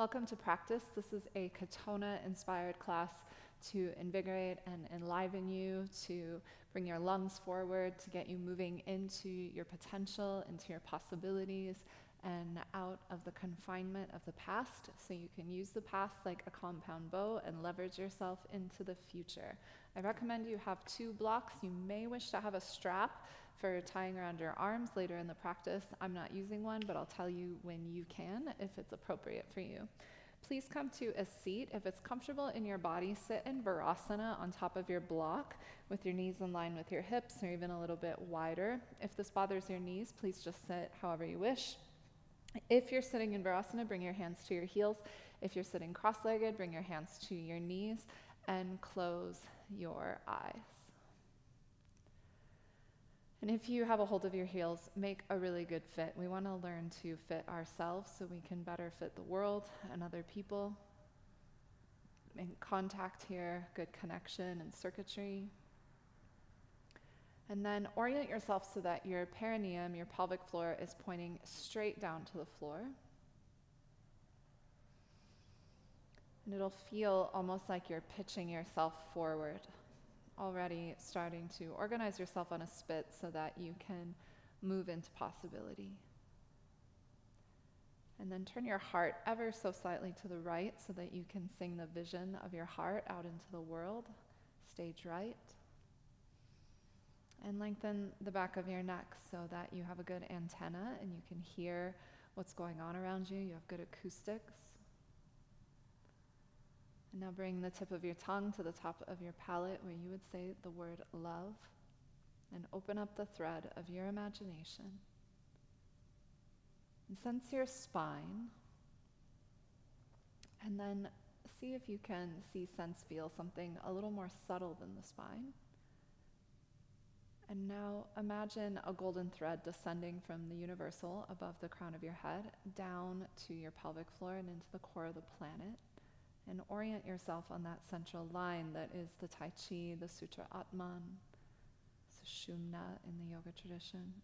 Welcome to practice. This is a Katonah-Inspired class to invigorate and enliven you, to bring your lungs forward, to get you moving into your potential, into your possibilities, and out of the confinement of the past, so you can use the past like a compound bow and leverage yourself into the future. I recommend you have 2 blocks. You may wish to have a strap for tying around your arms later in the practice. I'm not using one, but I'll tell you when you can if it's appropriate for you. Please come to a seat. If it's comfortable in your body, sit in Virasana on top of your block with your knees in line with your hips or even a little bit wider. If this bothers your knees, please just sit however you wish. If you're sitting in Virasana, bring your hands to your heels. If you're sitting cross-legged, bring your hands to your knees and close your eyes. And if you have a hold of your heels, make a really good fit. We want to learn to fit ourselves so we can better fit the world and other people. Make contact here, good connection and circuitry. And then orient yourself so that your perineum, your pelvic floor, is pointing straight down to the floor. And it'll feel almost like you're pitching yourself forward, already starting to organize yourself on a spit so that you can move into possibility. And then turn your heart ever so slightly to the right so that you can sing the vision of your heart out into the world, stage right. And lengthen the back of your neck so that you have a good antenna and you can hear what's going on around you. You have good acoustics. And now bring the tip of your tongue to the top of your palate where you would say the word love, and open up the thread of your imagination. And sense your spine, and then see if you can see, sense, feel something a little more subtle than the spine. And now imagine a golden thread descending from the universal above the crown of your head down to your pelvic floor and into the core of the planet. And orient yourself on that central line that is the Tai Chi, the Sutra Atman, Sushumna in the yoga tradition.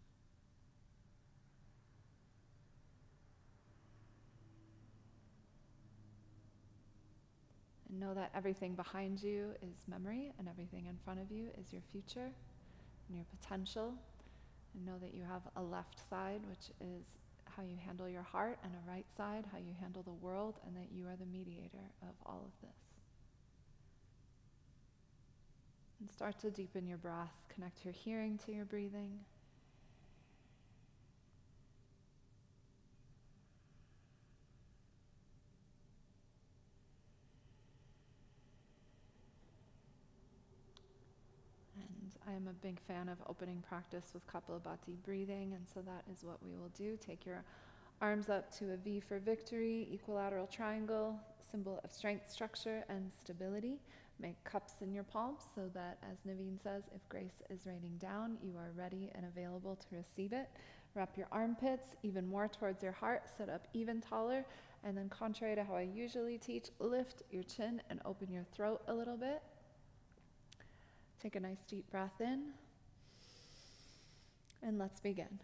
And know that everything behind you is memory and everything in front of you is your future and your potential. And know that you have a left side, which is how you handle your heart, and a right side, how you handle the world, and that you are the mediator of all of this. And start to deepen your breath, connect your hearing to your breathing. And I am a big fan of opening practice with Kapalabhati breathing, and so that is what we will do. Take your arms up to a V for victory, equilateral triangle, symbol of strength, structure, and stability. Make cups in your palms so that, as Nevine says, if grace is raining down, you are ready and available to receive it. Wrap your armpits even more towards your heart, sit up even taller, and then contrary to how I usually teach, lift your chin and open your throat a little bit. Take a nice deep breath in, and let's begin.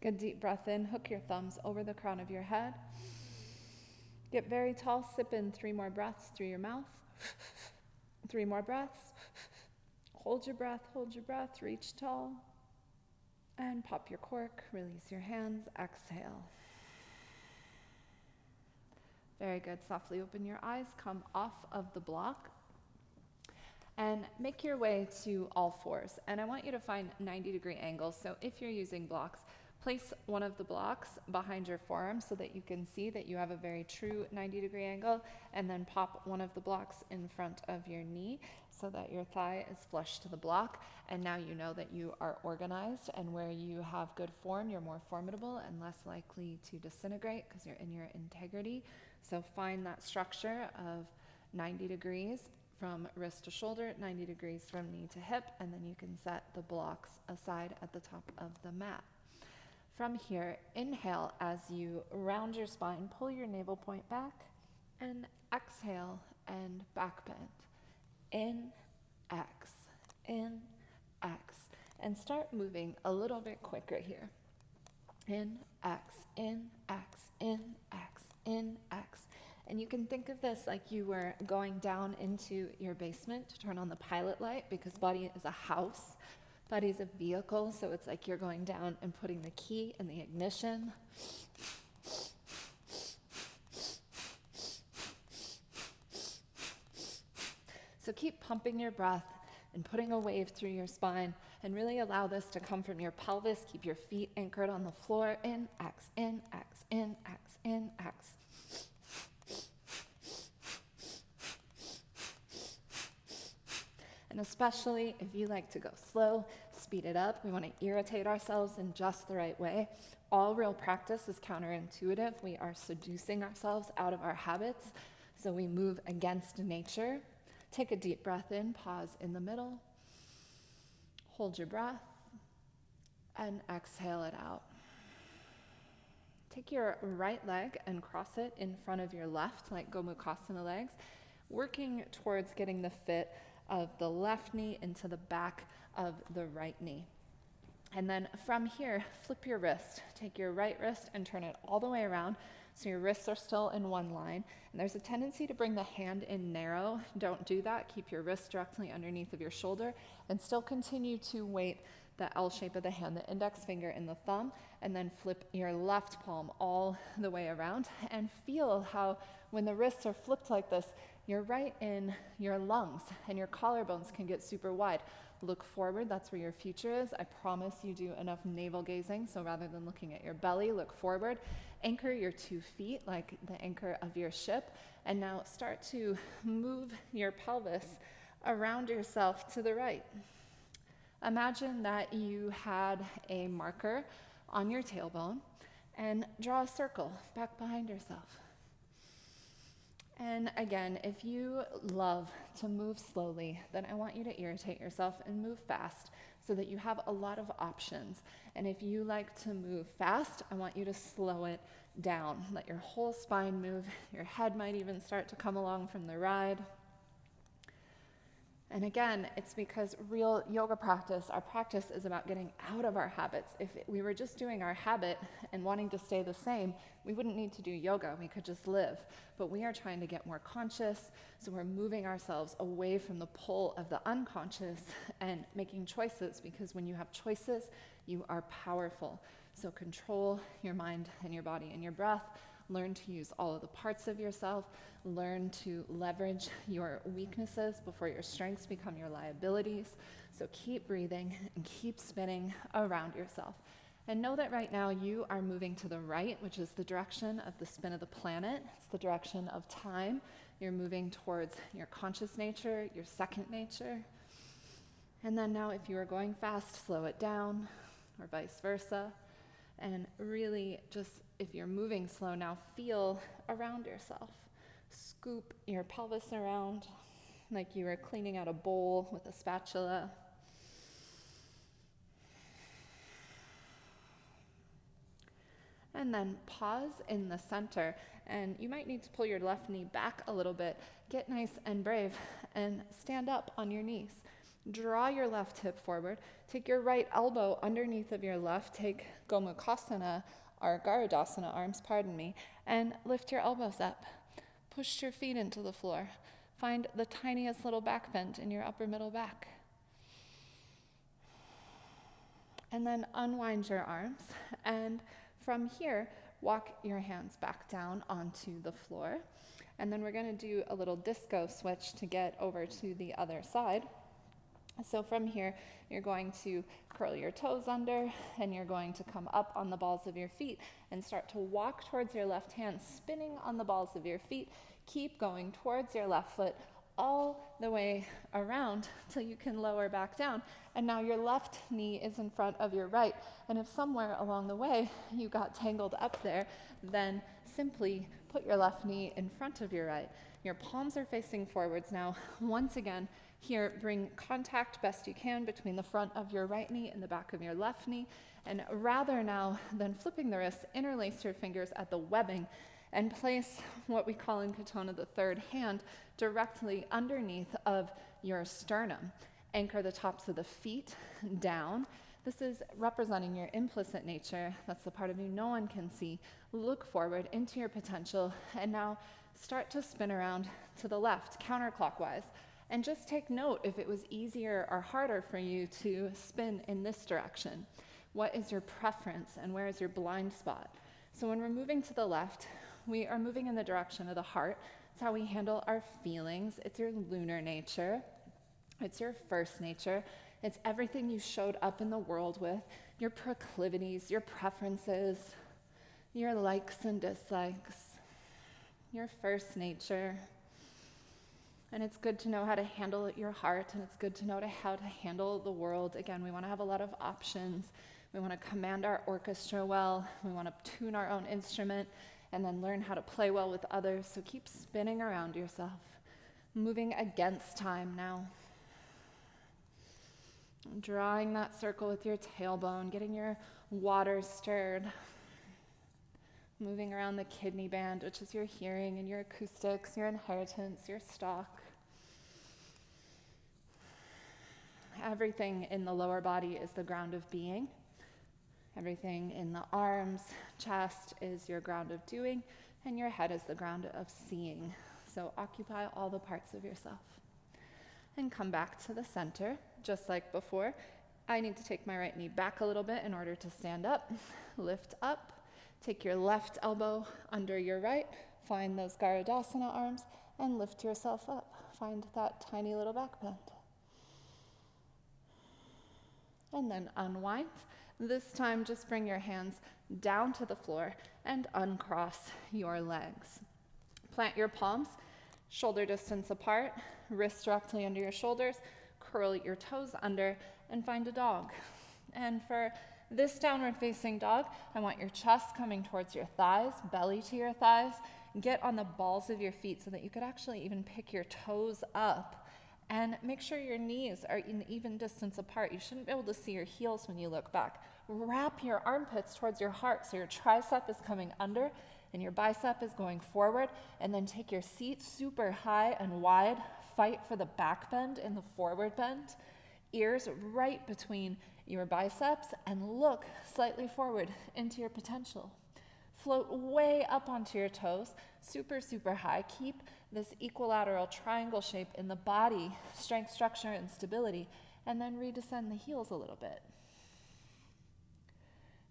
Take a deep breath in, hook your thumbs over the crown of your head. Get very tall, sip in 3 more breaths through your mouth. 3 more breaths. Hold your breath, reach tall. And pop your cork, release your hands, exhale. Very good, softly open your eyes, come off of the block. And make your way to all fours. And I want you to find 90-degree angles. So if you're using blocks, Place one of the blocks behind your forearm so that you can see that you have a very true 90-degree angle, and then pop one of the blocks in front of your knee so that your thigh is flush to the block. And now you know that you are organized, and where you have good form, you're more formidable and less likely to disintegrate because you're in your integrity. So find that structure of 90 degrees from wrist to shoulder, 90 degrees from knee to hip, and then you can set the blocks aside at the top of the mat. From here, inhale as you round your spine, pull your navel point back, and exhale and back bend. In, X, and start moving a little bit quicker here. In, X, and you can think of this like you were going down into your basement to turn on the pilot light, because body is a house. Body is a vehicle, so it's like you're going down and putting the key in the ignition. So keep pumping your breath and putting a wave through your spine, and really allow this to come from your pelvis. Keep your feet anchored on the floor. In, X. And especially if you like to go slow, speed it up. We want to irritate ourselves in just the right way. All real practice is counterintuitive. We are seducing ourselves out of our habits, so we move against nature. Take a deep breath in, pause in the middle, hold your breath, and exhale it out. Take your right leg and cross it in front of your left, like Gomukhasana legs, working towards getting the fit of the left knee into the back of the right knee. And then from here, flip your wrist. Take your right wrist and turn it all the way around so your wrists are still in one line. And there's a tendency to bring the hand in narrow. Don't do that. Keep your wrist directly underneath of your shoulder, and still continue to weight the L shape of the hand, the index finger and the thumb, and then flip your left palm all the way around, and feel how when the wrists are flipped like this, you're right in your lungs and your collarbones can get super wide. Look forward, that's where your future is. I promise you do enough navel gazing, so rather than looking at your belly, look forward. Anchor your 2 feet like the anchor of your ship, and now start to move your pelvis around yourself to the right. Imagine that you had a marker on your tailbone, and draw a circle back behind yourself. And again, if you love to move slowly, then I want you to irritate yourself and move fast so that you have a lot of options. And if you like to move fast, I want you to slow it down. Let your whole spine move. Your head might even start to come along from the ride. And again, it's because real yoga practice, our practice is about getting out of our habits. If we were just doing our habit and wanting to stay the same, we wouldn't need to do yoga, we could just live. But we are trying to get more conscious, so we're moving ourselves away from the pull of the unconscious and making choices, because when you have choices, you are powerful. So control your mind and your body and your breath. Learn to use all of the parts of yourself. Learn to leverage your weaknesses before your strengths become your liabilities. So keep breathing and keep spinning around yourself. And know that right now you are moving to the right, which is the direction of the spin of the planet. It's the direction of time. You're moving towards your conscious nature, your second nature. And then now if you are going fast, slow it down, or vice versa. And really just, if you're moving slow now, feel around yourself. Scoop your pelvis around like you were cleaning out a bowl with a spatula. And then pause in the center, and you might need to pull your left knee back a little bit. Get nice and brave and stand up on your knees. Draw your left hip forward. Take your right elbow underneath of your left. Take Gomukhasana, or Garudasana arms, and lift your elbows up. Push your feet into the floor. Find the tiniest little back bend in your upper middle back. And then unwind your arms, and from here, walk your hands back down onto the floor. And then we're going to do a little disco switch to get over to the other side. So from here, you're going to curl your toes under, and you're going to come up on the balls of your feet and start to walk towards your left hand, spinning on the balls of your feet. Keep going towards your left foot all the way around till you can lower back down. And now your left knee is in front of your right. And if somewhere along the way you got tangled up there, then simply put your left knee in front of your right. Your palms are facing forwards now. Once again, here, bring contact best you can between the front of your right knee and the back of your left knee. And rather now than flipping the wrists, interlace your fingers at the webbing and place what we call in Katonah the third hand directly underneath of your sternum. Anchor the tops of the feet down. This is representing your implicit nature. That's the part of you no one can see. Look forward into your potential, and now start to spin around to the left, counterclockwise. And just take note if it was easier or harder for you to spin in this direction. What is your preference and where is your blind spot? So when we're moving to the left, we are moving in the direction of the heart. It's how we handle our feelings. It's your lunar nature. It's your first nature. It's everything you showed up in the world with, your proclivities, your preferences, your likes and dislikes, your first nature. And it's good to know how to handle your heart, and it's good to know how to handle the world. Again, we want to have a lot of options. We want to command our orchestra well. We want to tune our own instrument and then learn how to play well with others. So keep spinning around yourself, moving against time now. Drawing that circle with your tailbone, getting your water stirred. Moving around the kidney band, which is your hearing and your acoustics, your inheritance, your stock. Everything in the lower body is the ground of being. Everything in the arms, chest is your ground of doing, and your head is the ground of seeing. So occupy all the parts of yourself. And come back to the center, just like before. I need to take my right knee back a little bit in order to stand up. Lift up. Take your left elbow under your right, find those Garudasana arms, and lift yourself up. Find that tiny little back bend. And then unwind. This time, just bring your hands down to the floor and uncross your legs. Plant your palms, shoulder distance apart, wrists directly under your shoulders, curl your toes under, and find a dog. And for this downward facing dog, I want your chest coming towards your thighs, belly to your thighs. Get on the balls of your feet so that you could actually even pick your toes up. And make sure your knees are in even distance apart. You shouldn't be able to see your heels when you look back. Wrap your armpits towards your heart so your tricep is coming under and your bicep is going forward. And then take your seat super high and wide. Fight for the back bend and the forward bend. Ears right between your biceps, and look slightly forward into your potential. Float way up onto your toes, super, super high. Keep this equilateral triangle shape in the body, strength, structure, and stability, and then redescend the heels a little bit.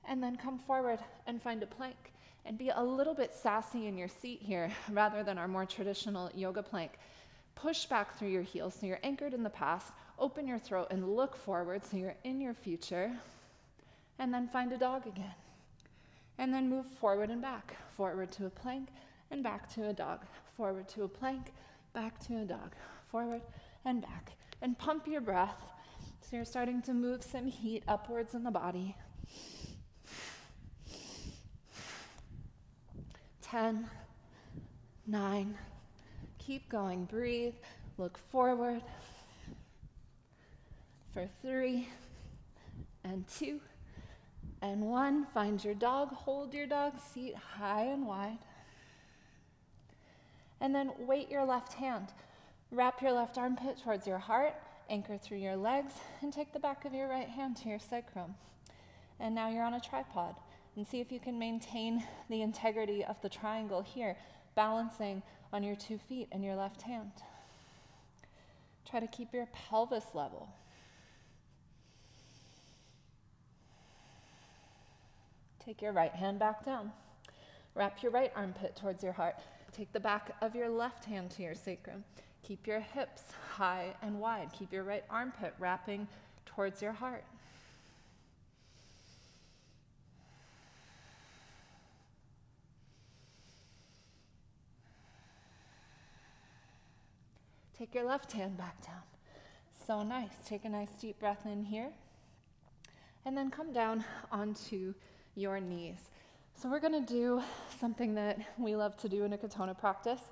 And then come forward and find a plank, and be a little bit sassy in your seat here, rather than our more traditional yoga plank. Push back through your heels so you're anchored in the past. Open your throat and look forward so you're in your future. And then find a dog again. And then move forward and back. Forward to a plank and back to a dog. Forward to a plank, back to a dog. Forward and back. And pump your breath so you're starting to move some heat upwards in the body. 10, 9, keep going, breathe, look forward. For 3, and 2, and 1, find your dog, hold your dog, seat high and wide. And then weight your left hand. Wrap your left armpit towards your heart, anchor through your legs, and take the back of your right hand to your sacrum. And now you're on a tripod. And see if you can maintain the integrity of the triangle here, balancing on your 2 feet and your left hand. Try to keep your pelvis level. Take your right hand back down. Wrap your right armpit towards your heart. Take the back of your left hand to your sacrum. Keep your hips high and wide. Keep your right armpit wrapping towards your heart. Take your left hand back down. So nice. Take a nice deep breath in here. And then come down onto your knees. So we're going to do something that we love to do in a Katonah practice.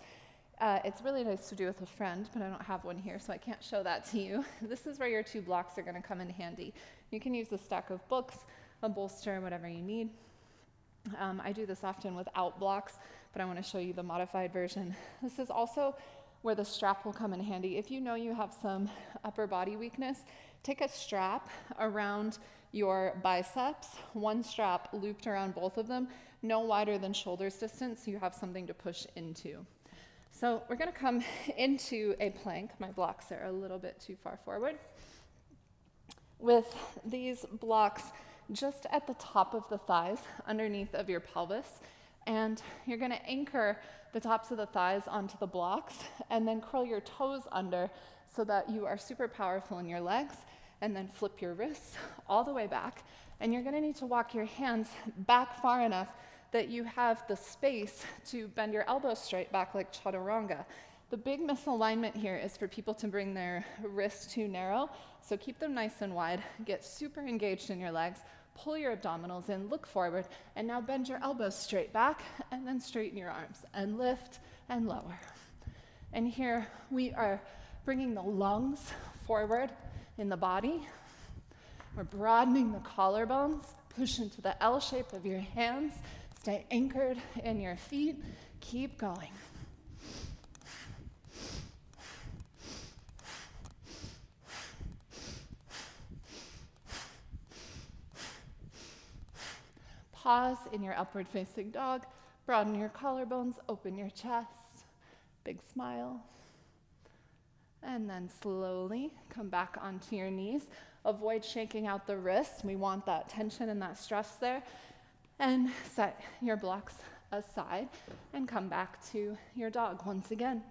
It's really nice to do with a friend, but I don't have one here, so I can't show that to you. This is where your 2 blocks are going to come in handy. You can use a stack of books, a bolster, whatever you need. I do this often without blocks, but I want to show you the modified version. This is also where the strap will come in handy. If you know you have some upper body weakness, take a strap around your biceps, one strap looped around both of them, no wider than shoulder's distance, so you have something to push into. So we're going to come into a plank. My blocks are a little bit too far forward. With these blocks just at the top of the thighs, underneath of your pelvis, and you're going to anchor the tops of the thighs onto the blocks and then curl your toes under so that you are super powerful in your legs, and then flip your wrists all the way back. And you're going to need to walk your hands back far enough that you have the space to bend your elbows straight back like chaturanga. The big misalignment here is for people to bring their wrists too narrow, so keep them nice and wide, get super engaged in your legs, pull your abdominals in, look forward, and now bend your elbows straight back, and then straighten your arms, and lift and lower. And here we are bringing the lungs forward in the body. We're broadening the collarbones, push into the L shape of your hands, stay anchored in your feet, keep going. Pause in your upward facing dog, broaden your collarbones, open your chest, big smile. And then slowly come back onto your knees. Avoid shaking out the wrists. We want that tension and that stress there. And set your blocks aside and come back to your dog once again.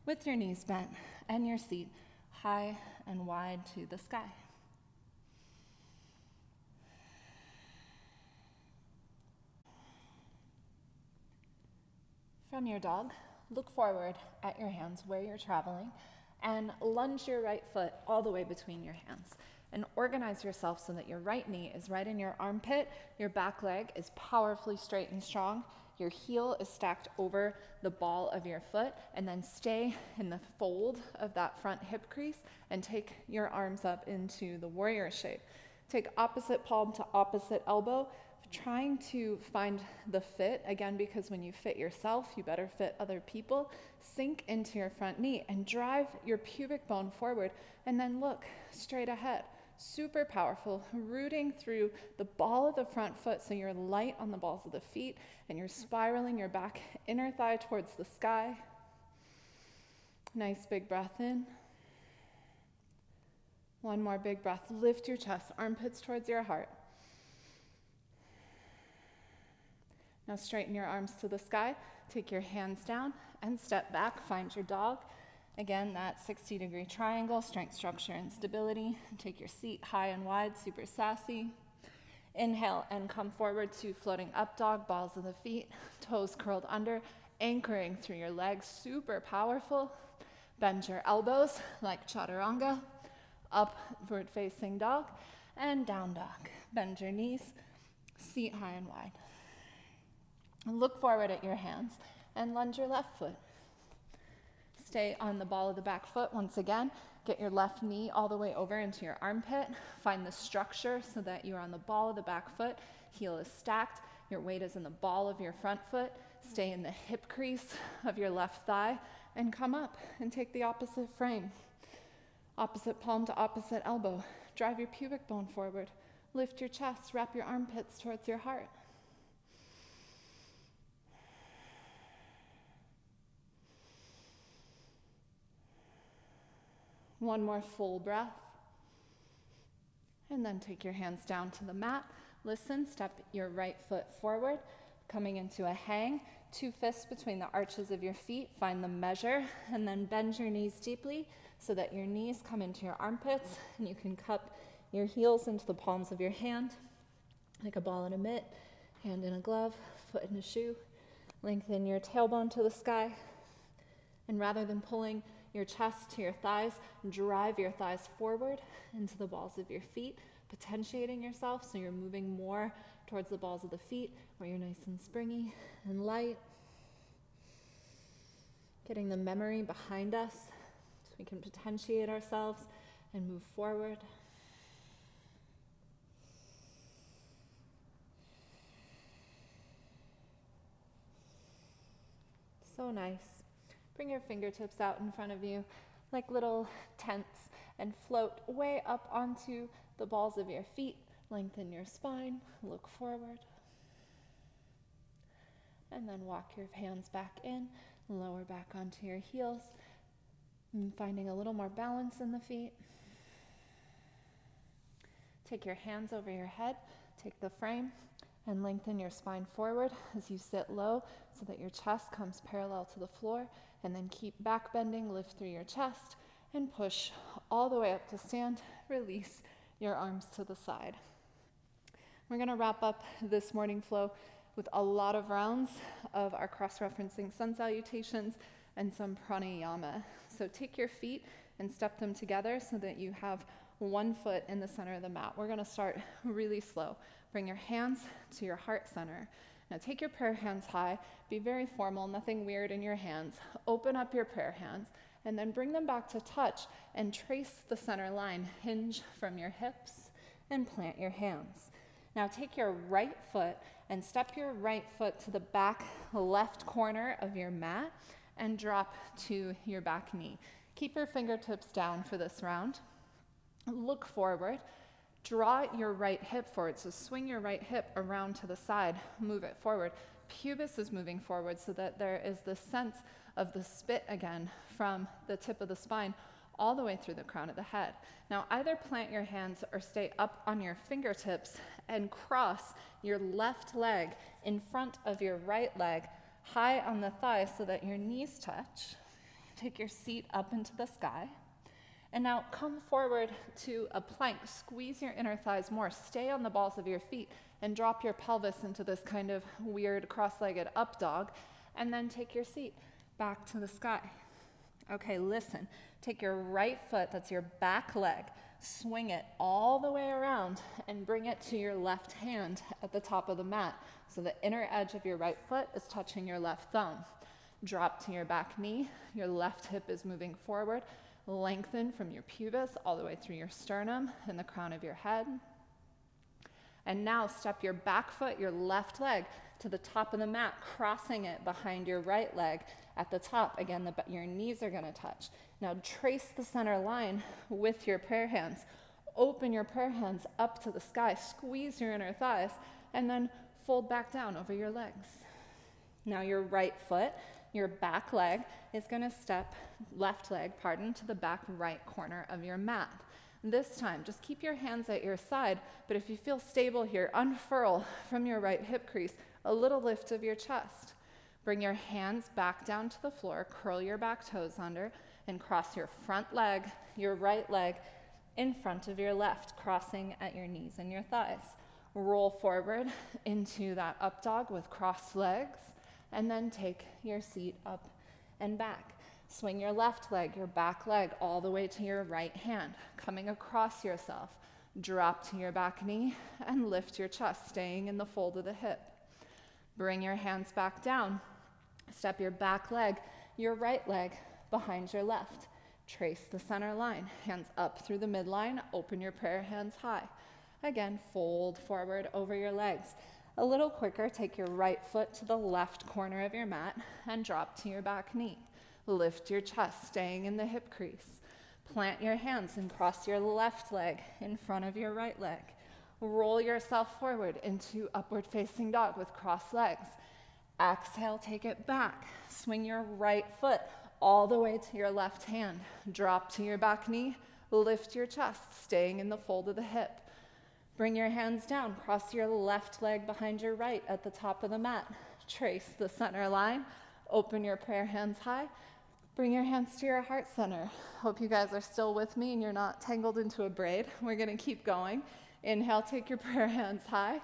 With your knees bent and your seat high and wide to the sky. From your dog, look forward at your hands where you're traveling and lunge your right foot all the way between your hands. And organize yourself so that your right knee is right in your armpit, your back leg is powerfully straight and strong, your heel is stacked over the ball of your foot, and then stay in the fold of that front hip crease and take your arms up into the warrior shape. Take opposite palm to opposite elbow, trying to find the fit, again, because when you fit yourself, you better fit other people. Sink into your front knee and drive your pubic bone forward, and then look straight ahead. Super powerful, rooting through the ball of the front foot so you're light on the balls of the feet, and you're spiraling your back inner thigh towards the sky. Nice big breath in. One more big breath. Lift your chest, armpits towards your heart. Now straighten your arms to the sky, take your hands down and step back, find your dog. Again, that 60-degree triangle, strength, structure, and stability. Take your seat high and wide, super sassy. Inhale and come forward to floating up dog, balls of the feet, toes curled under, anchoring through your legs, super powerful. Bend your elbows like chaturanga, upward facing dog, and down dog. Bend your knees, seat high and wide. Look forward at your hands and lunge your left foot. Stay on the ball of the back foot once again. Get your left knee all the way over into your armpit. Find the structure so that you're on the ball of the back foot. Heel is stacked. Your weight is in the ball of your front foot. Stay in the hip crease of your left thigh and come up and take the opposite frame. Opposite palm to opposite elbow. Drive your pubic bone forward. Lift your chest. Wrap your armpits towards your heart. One more full breath. And then take your hands down to the mat. Listen, step your right foot forward, coming into a hang. 2 fists between the arches of your feet, find the measure, and then bend your knees deeply so that your knees come into your armpits, and you can cup your heels into the palms of your hand, like a ball in a mitt, hand in a glove, foot in a shoe. Lengthen your tailbone to the sky, and rather than pulling your chest to your thighs, drive your thighs forward into the balls of your feet, potentiating yourself so you're moving more towards the balls of the feet where you're nice and springy and light. Getting the memory behind us so we can potentiate ourselves and move forward. So nice. Bring your fingertips out in front of you like little tents and float way up onto the balls of your feet. Lengthen your spine, look forward. And then walk your hands back in, lower back onto your heels, finding a little more balance in the feet. Take your hands over your head, take the frame, and lengthen your spine forward as you sit low so that your chest comes parallel to the floor, and then keep back bending, lift through your chest, and push all the way up to stand. Release your arms to the side. We're gonna wrap up this morning flow with a lot of rounds of our cross-referencing sun salutations and some pranayama. So take your feet and step them together so that you have one foot in the center of the mat. We're gonna start really slow. Bring your hands to your heart center. Now take your prayer hands high, be very formal, nothing weird in your hands. Open up your prayer hands and then bring them back to touch and trace the center line. Hinge from your hips and plant your hands. Now take your right foot and step your right foot to the back left corner of your mat and drop to your back knee. Keep your fingertips down for this round. Look forward. Draw your right hip forward. So swing your right hip around to the side, move it forward. Pubis is moving forward so that there is this sense of the spit again from the tip of the spine all the way through the crown of the head. Now either plant your hands or stay up on your fingertips and cross your left leg in front of your right leg, high on the thigh so that your knees touch. Take your seat up into the sky. And now come forward to a plank. Squeeze your inner thighs more. Stay on the balls of your feet and drop your pelvis into this kind of weird cross-legged up dog. And then take your seat back to the sky. Okay, listen. Take your right foot, that's your back leg, swing it all the way around and bring it to your left hand at the top of the mat. So the inner edge of your right foot is touching your left thumb. Drop to your back knee. Your left hip is moving forward. Lengthen from your pubis all the way through your sternum and the crown of your head. And now step your back foot, your left leg, to the top of the mat, crossing it behind your right leg at the top. Again, your knees are gonna touch. Now trace the center line with your prayer hands. Open your prayer hands up to the sky, squeeze your inner thighs, and then fold back down over your legs. Now your right foot, your back leg, is gonna step, left leg, pardon, to the back right corner of your mat. This time, just keep your hands at your side, but if you feel stable here, unfurl from your right hip crease, a little lift of your chest. Bring your hands back down to the floor, curl your back toes under, and cross your front leg, your right leg, in front of your left, crossing at your knees and your thighs. Roll forward into that up dog with crossed legs, and then take your seat up and back. Swing your left leg, your back leg, all the way to your right hand, coming across yourself. Drop to your back knee and lift your chest, staying in the fold of the hip. Bring your hands back down. Step your back leg, your right leg, behind your left. Trace the center line, hands up through the midline, open your prayer hands high. Again, fold forward over your legs. A little quicker, take your right foot to the left corner of your mat and drop to your back knee. Lift your chest, staying in the hip crease. Plant your hands and cross your left leg in front of your right leg. Roll yourself forward into upward facing dog with crossed legs. Exhale, take it back. Swing your right foot all the way to your left hand. Drop to your back knee. Lift your chest, staying in the fold of the hip. Bring your hands down. Cross your left leg behind your right at the top of the mat. trace the center line, open your prayer hands high, bring your hands to your heart center. Hope you guys are still with me and you're not tangled into a braid. We're gonna keep going. Inhale, take your prayer hands high,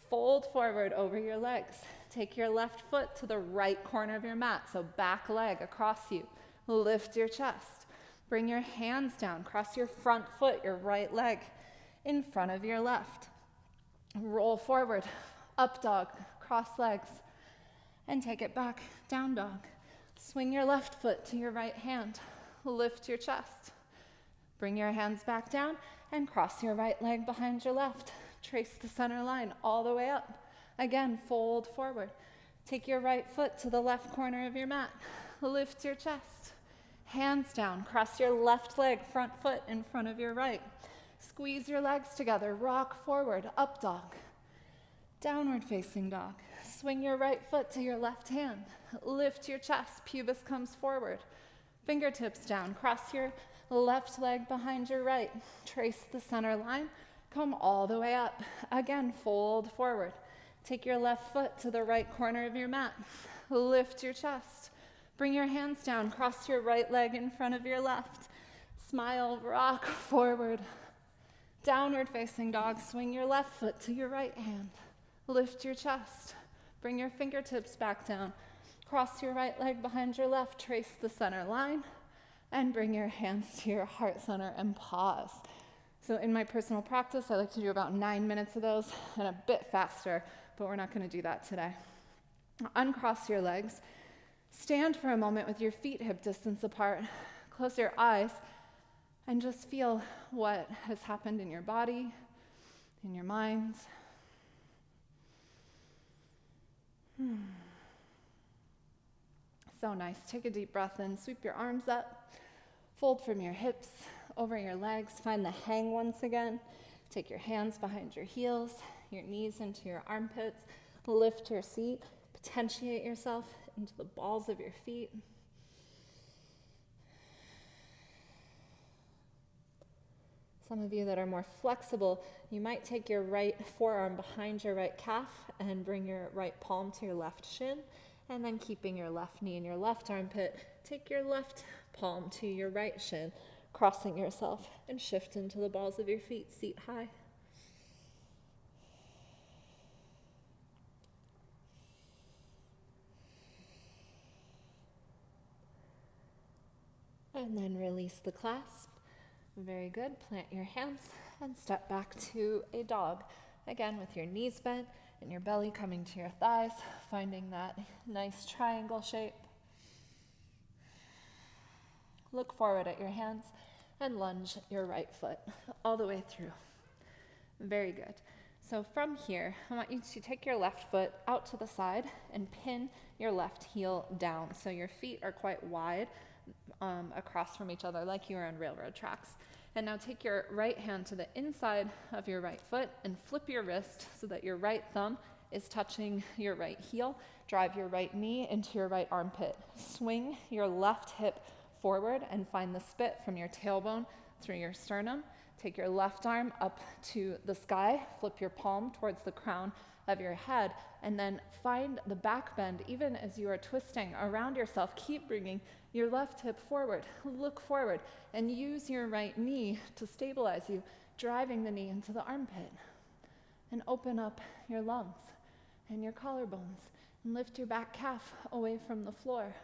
fold forward over your legs. Take your left foot to the right corner of your mat, so back leg across you. Lift your chest. Bring your hands down, cross your front foot, your right leg, in front of your left. Roll forward, up dog, cross legs, and take it back, down dog. Swing your left foot to your right hand. Lift your chest. Bring your hands back down and cross your right leg behind your left. Trace the center line all the way up. Again, fold forward. Take your right foot to the left corner of your mat. Lift your chest. Hands down, cross your left leg, front foot in front of your right. Squeeze your legs together, rock forward, up dog. Downward facing dog. Swing your right foot to your left hand. Lift your chest, pubis comes forward. Fingertips down, cross your left leg behind your right. Trace the center line, come all the way up. Again, fold forward. Take your left foot to the right corner of your mat. Lift your chest. Bring your hands down, cross your right leg in front of your left. Smile, rock forward. Downward facing dog, swing your left foot to your right hand. Lift your chest. Bring your fingertips back down. Cross your right leg behind your left, trace the center line, and bring your hands to your heart center and pause. So in my personal practice, I like to do about 9 minutes of those and a bit faster, but we're not going to do that today. Uncross your legs. Stand for a moment with your feet hip distance apart. Close your eyes and just feel what has happened in your body, in your mind. So nice. Take a deep breath in. Sweep your arms up. Fold from your hips over your legs. Find the hang once again. Take your hands behind your heels, your knees into your armpits. Lift your seat. Potentiate yourself into the balls of your feet. Some of you that are more flexible, you might take your right forearm behind your right calf and bring your right palm to your left shin. And then keeping your left knee in your left armpit, take your left palm to your right shin, crossing yourself, and shift into the balls of your feet, seat high. And then release the clasp. Very good. Plant your hands and step back to a dog. Again, with your knees bent and your belly coming to your thighs, finding that nice triangle shape. Look forward at your hands and lunge your right foot all the way through. Very good. So from here, I want you to take your left foot out to the side and pin your left heel down. So your feet are quite wide across from each other, like you are on railroad tracks. And now take your right hand to the inside of your right foot and flip your wrist so that your right thumb is touching your right heel. Drive your right knee into your right armpit. Swing your left hip forward and find the spit from your tailbone through your sternum. Take your left arm up to the sky. Flip your palm towards the crown of your head, and then find the back bend even as you are twisting around yourself. Keep bringing your left hip forward. Look forward and use your right knee to stabilize you, driving the knee into the armpit. And open up your lungs and your collarbones and lift your back calf away from the floor.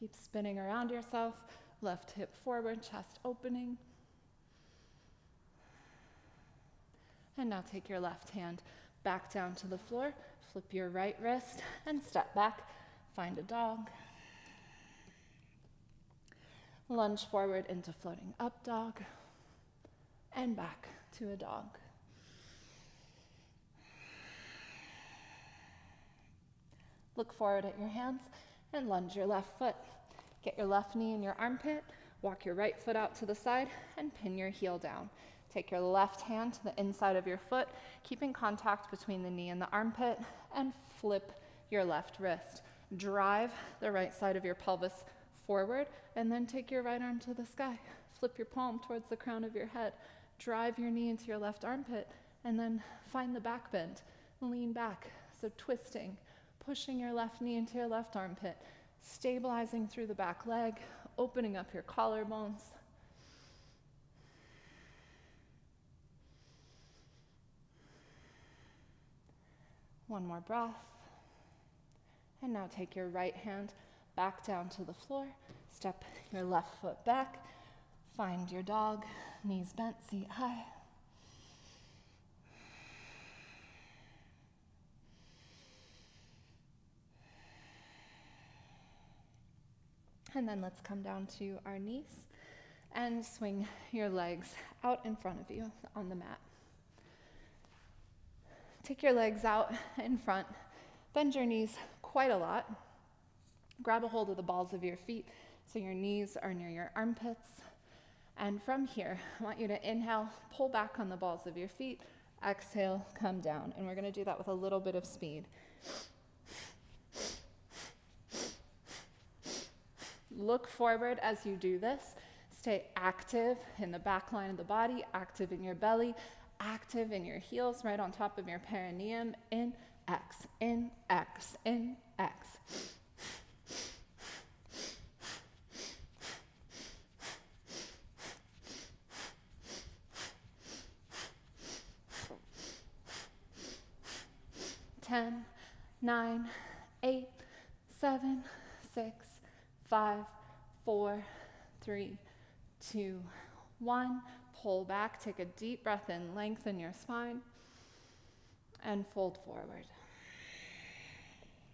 Keep spinning around yourself. Left hip forward, chest opening. And now take your left hand back down to the floor. Flip your right wrist and step back. Find a dog. Lunge forward into floating up dog. And back to a dog. Look forward at your hands and lunge your left foot. Get your left knee in your armpit, walk your right foot out to the side, and pin your heel down. Take your left hand to the inside of your foot, keeping contact between the knee and the armpit, and flip your left wrist. Drive the right side of your pelvis forward, and then take your right arm to the sky. Flip your palm towards the crown of your head. drive your knee into your left armpit, and then find the back bend. Lean back, so twisting, pushing your left knee into your left armpit, stabilizing through the back leg, opening up your collarbones. One more breath. And now take your right hand back down to the floor. Step your left foot back. Find your dog, knees bent, seat high. And then let's come down to our knees and swing your legs out in front of you on the mat. Take your legs out in front, bend your knees quite a lot. Grab a hold of the balls of your feet so your knees are near your armpits. And from here, I want you to inhale, pull back on the balls of your feet, exhale, come down. And we're going to do that with a little bit of speed. Look forward as you do this. Stay active in the back line of the body, active in your belly, active in your heels, right on top of your perineum. In, X, in, X, in, X. Ten, 9, 8, 7, 6, 5, 4, 3, 2, 1. Pull back, take a deep breath in, lengthen your spine, and fold forward.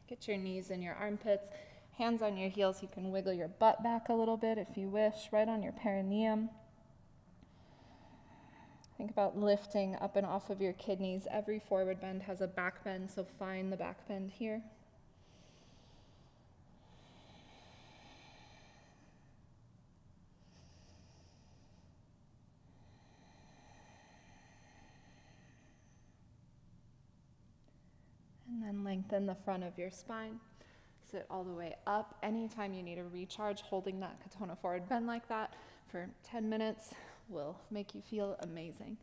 Get your knees in your armpits, hands on your heels. You can wiggle your butt back a little bit if you wish, right on your perineum. Think about lifting up and off of your kidneys. Every forward bend has a back bend, so find the back bend here. And then lengthen the front of your spine. Sit all the way up. Anytime you need a recharge, holding that Katonah forward bend like that for 10 minutes will make you feel amazing.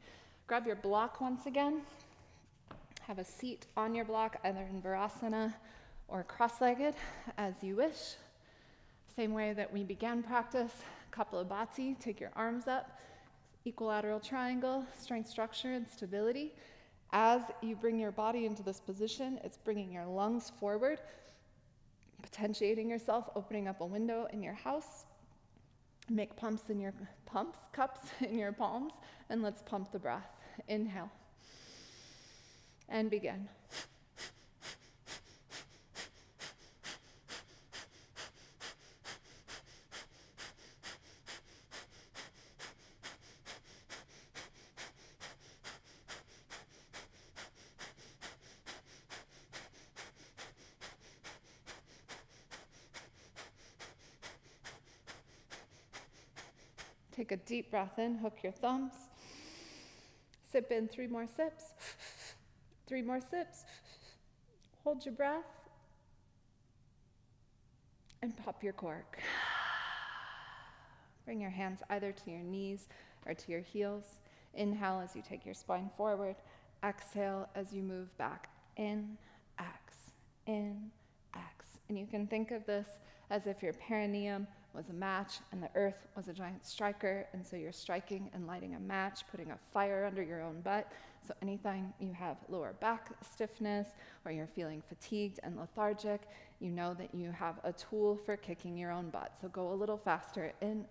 Grab your block once again. Have a seat on your block, either in Virasana or cross-legged, as you wish. Same way that we began practice, Kapalabhati. Take your arms up, equilateral triangle, strength, structure, and stability. As you bring your body into this position, it's bringing your lungs forward, potentiating yourself, opening up a window in your house. Make cups in your palms, and let's pump the breath. Inhale. And begin. Take a deep breath in, hook your thumbs. Sip in 3 more sips. 3 more sips. Hold your breath. And pop your cork. Bring your hands either to your knees or to your heels. Inhale as you take your spine forward. Exhale as you move back. In, X, in, X. And you can think of this as if your perineum was a match and the earth was a giant striker, and so you're striking and lighting a match, putting a fire under your own butt. So anytime you have lower back stiffness or you're feeling fatigued and lethargic, you know that you have a tool for kicking your own butt. So go a little faster. In,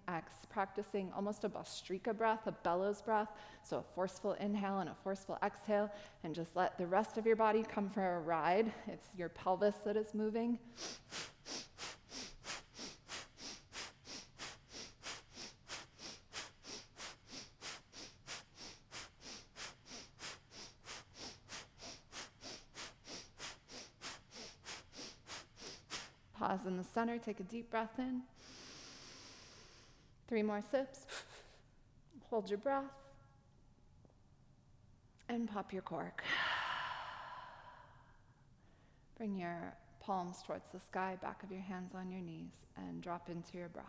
X, practicing almost a Bhastrika breath, a bellows breath. So a forceful inhale and a forceful exhale, and just let the rest of your body come for a ride. It's your pelvis that is moving. Pause in the center, take a deep breath in. 3 more sips. Hold your breath. And pop your cork. Bring your palms towards the sky, back of your hands on your knees, and drop into your breath.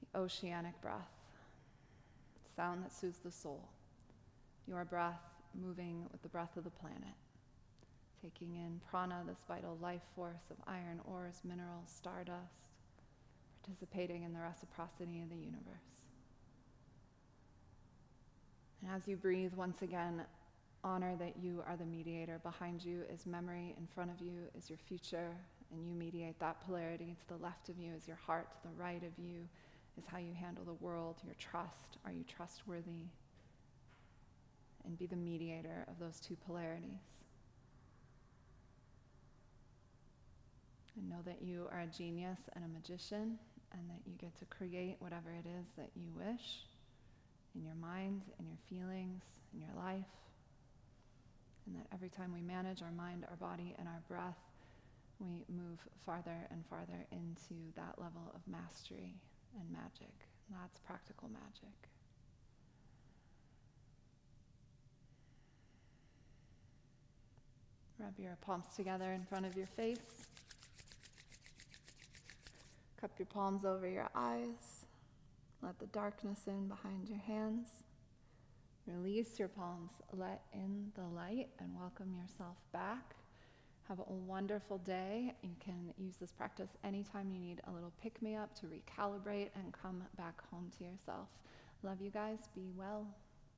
You the oceanic breath, sound that soothes the soul. Your breath moving with the breath of the planet. Taking in prana, this vital life force of iron, ores, minerals, stardust, participating in the reciprocity of the universe. And as you breathe, once again, honor that you are the mediator. Behind you is memory, in front of you is your future, and you mediate that polarity. To the left of you is your heart, to the right of you is how you handle the world, your trust. Are you trustworthy? And be the mediator of those two polarities. And know that you are a genius and a magician, and that you get to create whatever it is that you wish in your mind, in your feelings, in your life. And that every time we manage our mind, our body, and our breath, we move farther and farther into that level of mastery and magic. That's practical magic. Rub your palms together in front of your face. Cup your palms over your eyes. Let the darkness in behind your hands. Release your palms. Let in the light and welcome yourself back. Have a wonderful day. You can use this practice anytime you need a little pick-me-up to recalibrate and come back home to yourself. Love you guys. Be well.